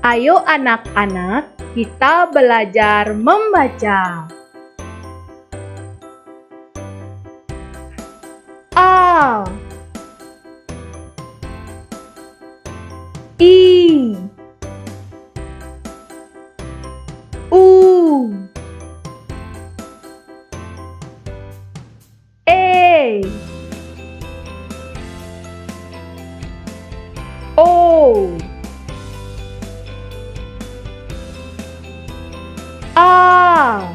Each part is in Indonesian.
Ayo anak-anak, kita belajar membaca. A, I, U, E, O, A,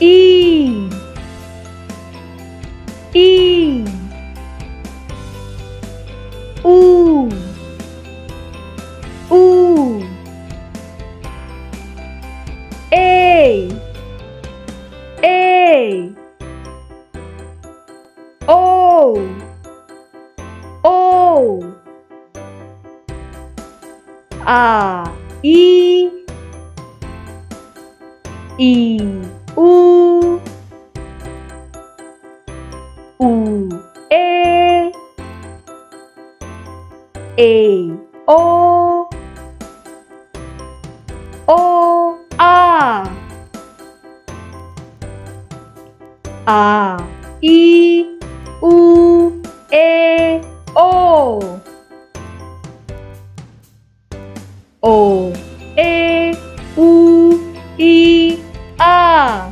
I, U, E, O, A, I, U, E, O, A, I, U, E, O, E, U, I, A.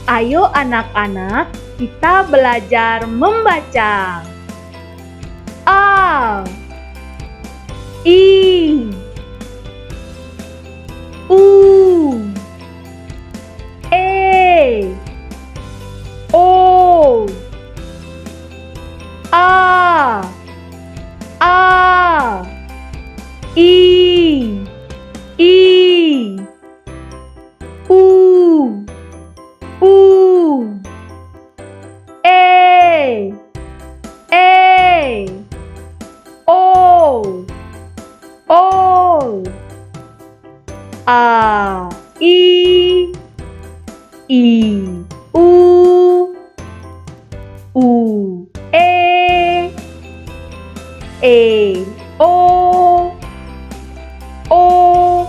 Ayo anak-anak, kita belajar membaca. A, I, U, E, O, A, I, U, E, O, A, I, U, E, O,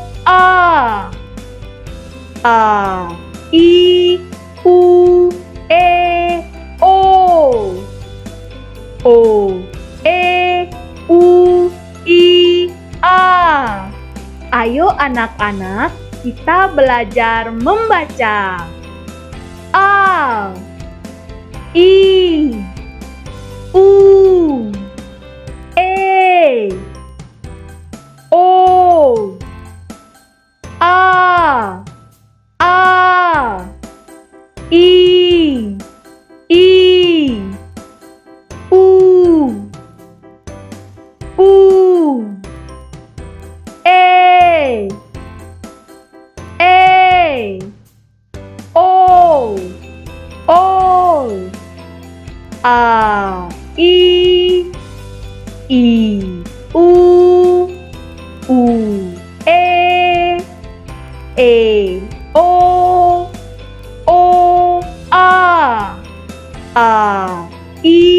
A, I, U, E, O, E, U, I, A. Ayo anak-anak, kita belajar membaca. A, I, U, E, O, A, I, U, E, O, A, I, U, E, O, A, I,